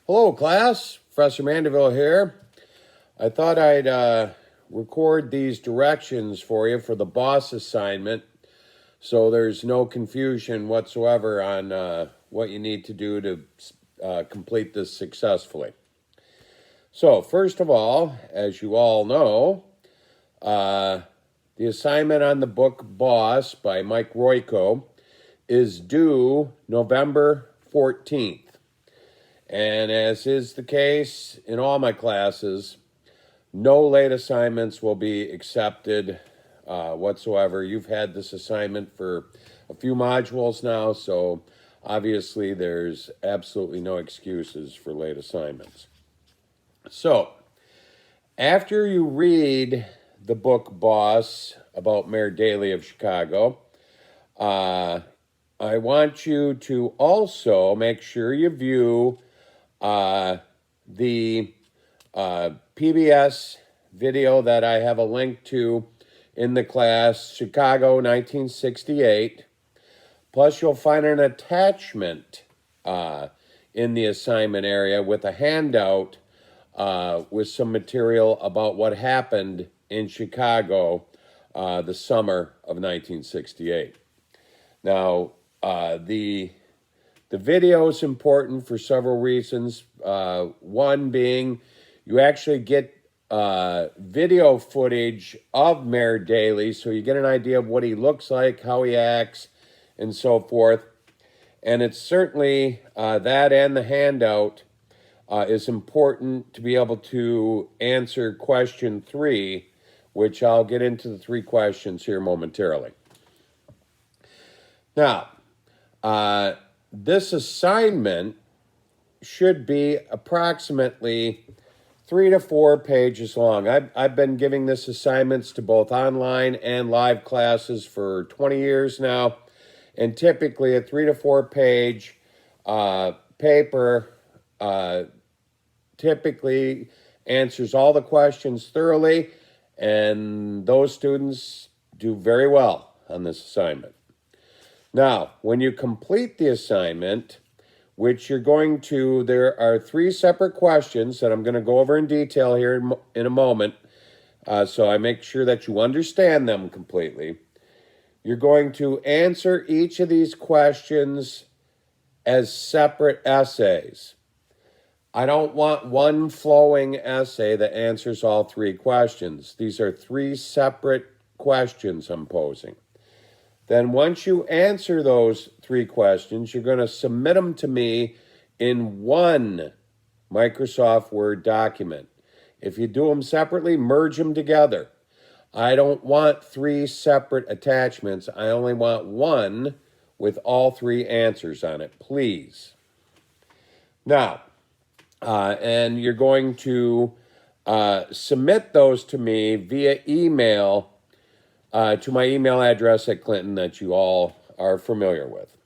Hello, class. Professor Mandeville here. I thought I'd record these directions for you for the boss assignment so there's no confusion whatsoever on what you need to do to complete this successfully. So, first of all, as you all know, the assignment on the book Boss by Mike Royko is due November 14th. And as is the case in all my classes, no late assignments will be accepted whatsoever. You've had this assignment for a few modules now, so obviously there's absolutely no excuses for late assignments. So, after you read the book Boss about Mayor Daley of Chicago, I want you to also make sure you view the PBS video that I have a link to in the class, Chicago 1968. Plus, you'll find an attachment in the assignment area with a handout with some material about what happened in Chicago the summer of 1968. Now, the video is important for several reasons. One being you actually get video footage of Mayor Daley, so you get an idea of what he looks like, how he acts, and so forth. And it's certainly that and the handout is important to be able to answer question 3, which I'll get into the 3 questions here momentarily. Now, this assignment should be approximately 3 to 4 pages long. I've been giving this assignments to both online and live classes for 20 years now, and typically a 3 to 4 page paper typically answers all the questions thoroughly, and those students do very well on this assignment. Now, when you complete the assignment, which you're going to, there are 3 separate questions that I'm going to go over in detail here in a moment, so I make sure that you understand them completely. You're going to answer each of these questions as separate essays. I don't want one flowing essay that answers all 3 questions. These are 3 separate questions I'm posing. Then once you answer those 3 questions, you're going to submit them to me in one Microsoft Word document. If you do them separately, merge them together. I don't want 3 separate attachments. I only want one with all 3 answers on it, please. Now, and you're going to submit those to me via email to my email address at Clinton that you all are familiar with.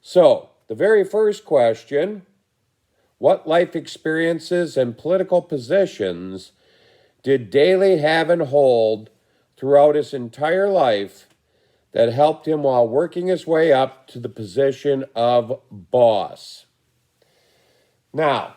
So, the very first question, what life experiences and political positions did Daley have and hold throughout his entire life that helped him while working his way up to the position of boss? Now,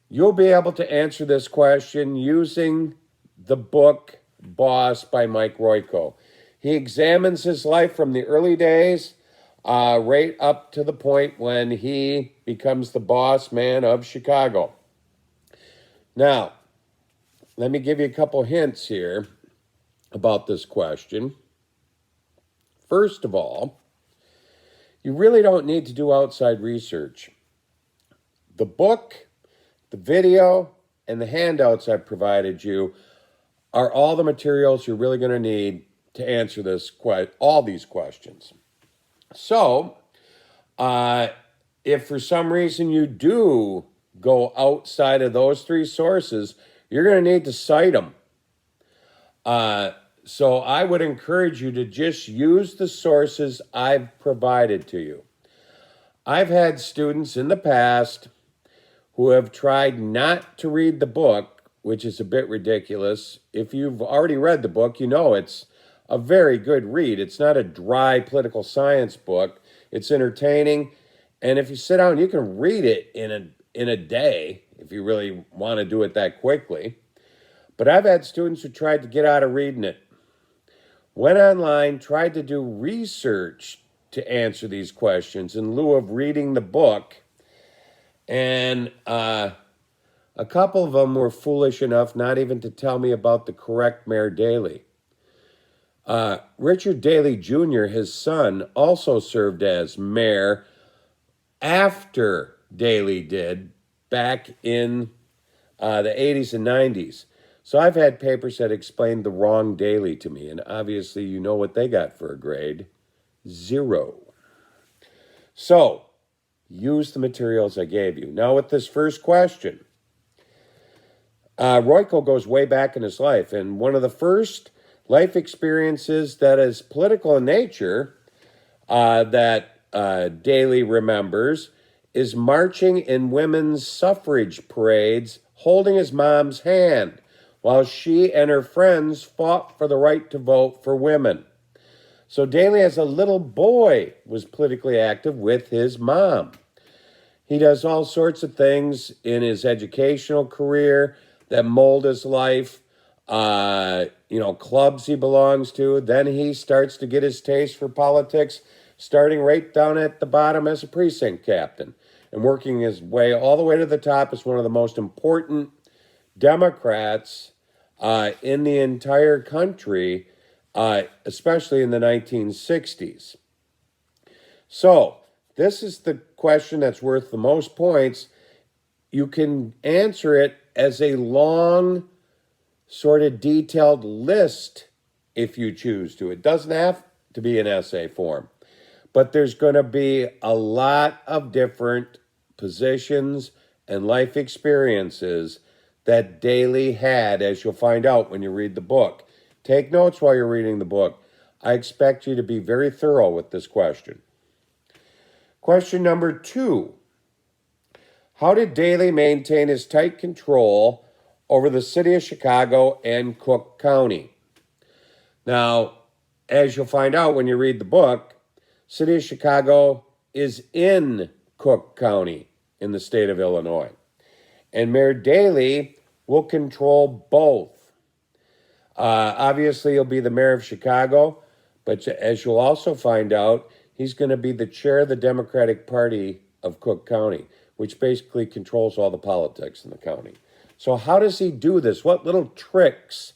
you'll be able to answer this question using the book Boss by Mike Royko. He examines his life from the early days right up to the point when he becomes the boss man of Chicago. Now, let me give you a couple hints here about this question. First of all, you really don't need to do outside research. The book, the video, and the handouts I've provided you are all the materials you're really going to need to answer all these questions. So, if for some reason you do go outside of those 3 sources, you're going to need to cite them. So I would encourage you to just use the sources I've provided to you. I've had students in the past who have tried not to read the book, which is a bit ridiculous. If you've already read the book, you know it's a very good read. It's not a dry political science book. It's entertaining. And if you sit down, you can read it in a day if you really want to do it that quickly. But I've had students who tried to get out of reading it, went online, tried to do research to answer these questions in lieu of reading the book. And a couple of them were foolish enough not even to tell me about the correct Mayor Daley. Richard Daley Jr., his son, also served as mayor after Daley did back in the 80s and 90s. So I've had papers that explained the wrong Daley to me, and obviously you know what they got for a grade. 0. So, use the materials I gave you. Now with this first question, Royko goes way back in his life, and one of the first life experiences that is political in nature that Daley remembers is marching in women's suffrage parades, holding his mom's hand, while she and her friends fought for the right to vote for women. So Daley, as a little boy, was politically active with his mom. He does all sorts of things in his educational career that mold his life, clubs he belongs to. Then he starts to get his taste for politics, starting right down at the bottom as a precinct captain and working his way all the way to the top as one of the most important Democrats in the entire country, especially in the 1960s. So, this is the question that's worth the most points. You can answer it as a long, sort of detailed list if you choose to. It doesn't have to be an essay form, but there's going to be a lot of different positions and life experiences that Daley had, as you'll find out when you read the book. Take notes while you're reading the book. I expect you to be very thorough with this question. Question number 2. How did Daley maintain his tight control over the city of Chicago and Cook County? Now, as you'll find out when you read the book, city of Chicago is in Cook County in the state of Illinois. And Mayor Daley will control both. Obviously, he'll be the mayor of Chicago, but as you'll also find out, he's going to be the chair of the Democratic Party of Cook County, which basically controls all the politics in the county. So how does he do this? What little tricks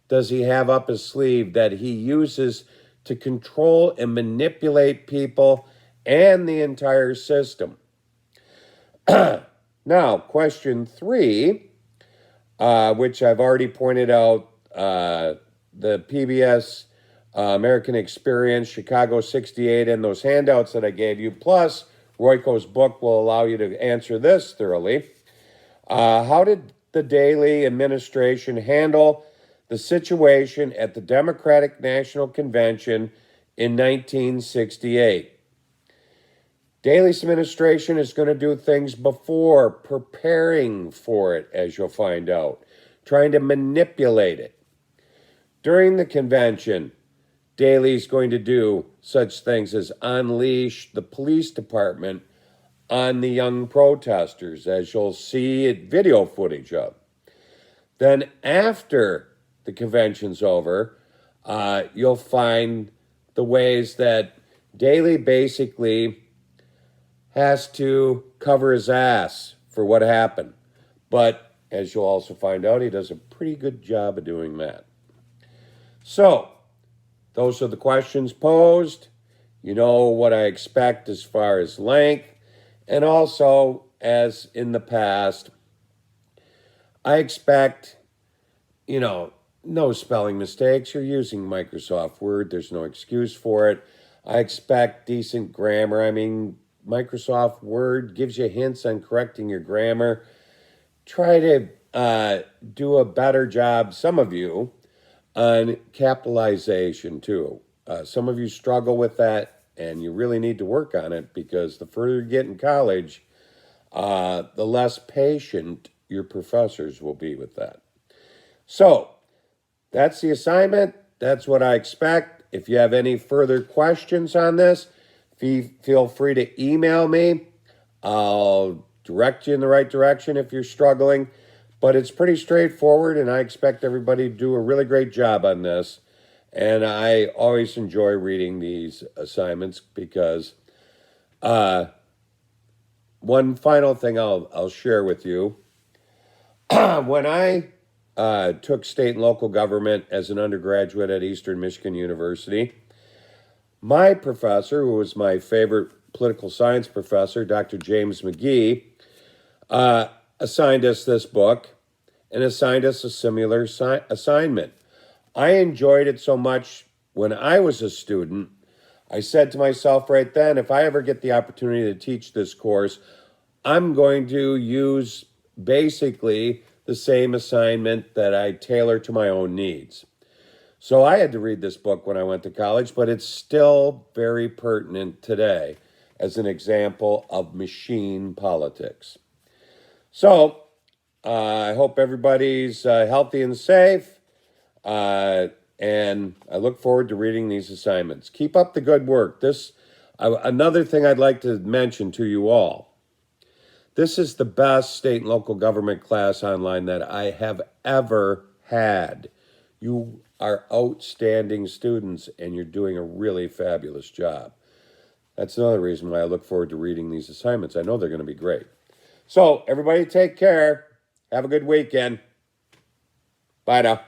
does he have up his sleeve that he uses to control and manipulate people and the entire system? Now, question 3, which I've already pointed out, the PBS American Experience, Chicago 68, and those handouts that I gave you, plus Royko's book will allow you to answer this thoroughly. How did the Daley administration handle the situation at the Democratic National Convention in 1968? Daley's administration is going to do things before preparing for it, as you'll find out, trying to manipulate it. During the convention, Daley's going to do such things as unleash the police department on the young protesters, as you'll see video footage of. Then after the convention's over, you'll find the ways that Daley basically has to cover his ass for what happened. But as you'll also find out, he does a pretty good job of doing that. So, those are the questions posed. You know what I expect as far as length. And also, as in the past, I expect, no spelling mistakes. You're using Microsoft Word. There's no excuse for it. I expect decent grammar. Microsoft Word gives you hints on correcting your grammar. Try to do a better job, some of you, on capitalization too. Some of you struggle with that, and you really need to work on it, because the further you get in college, the less patient your professors will be with that. So, that's the assignment. That's what I expect. If you have any further questions on this, feel free to email me. I'll direct you in the right direction if you're struggling. But it's pretty straightforward, and I expect everybody to do a really great job on this. And I always enjoy reading these assignments because one final thing I'll share with you. When I took state and local government as an undergraduate at Eastern Michigan University, my professor, who was my favorite political science professor, Dr. James McGee, assigned us this book and assigned us a similar assignment. I enjoyed it so much when I was a student, I said to myself right then, if I ever get the opportunity to teach this course, I'm going to use basically the same assignment that I tailor to my own needs. So I had to read this book when I went to college, but it's still very pertinent today as an example of machine politics. So I hope everybody's healthy and safe, and I look forward to reading these assignments. Keep up the good work. Another thing I'd like to mention to you all. This is the best state and local government class online that I have ever had. You are outstanding students, and you're doing a really fabulous job. That's another reason why I look forward to reading these assignments. I know they're going to be great. So, everybody take care. Have a good weekend. Bye now.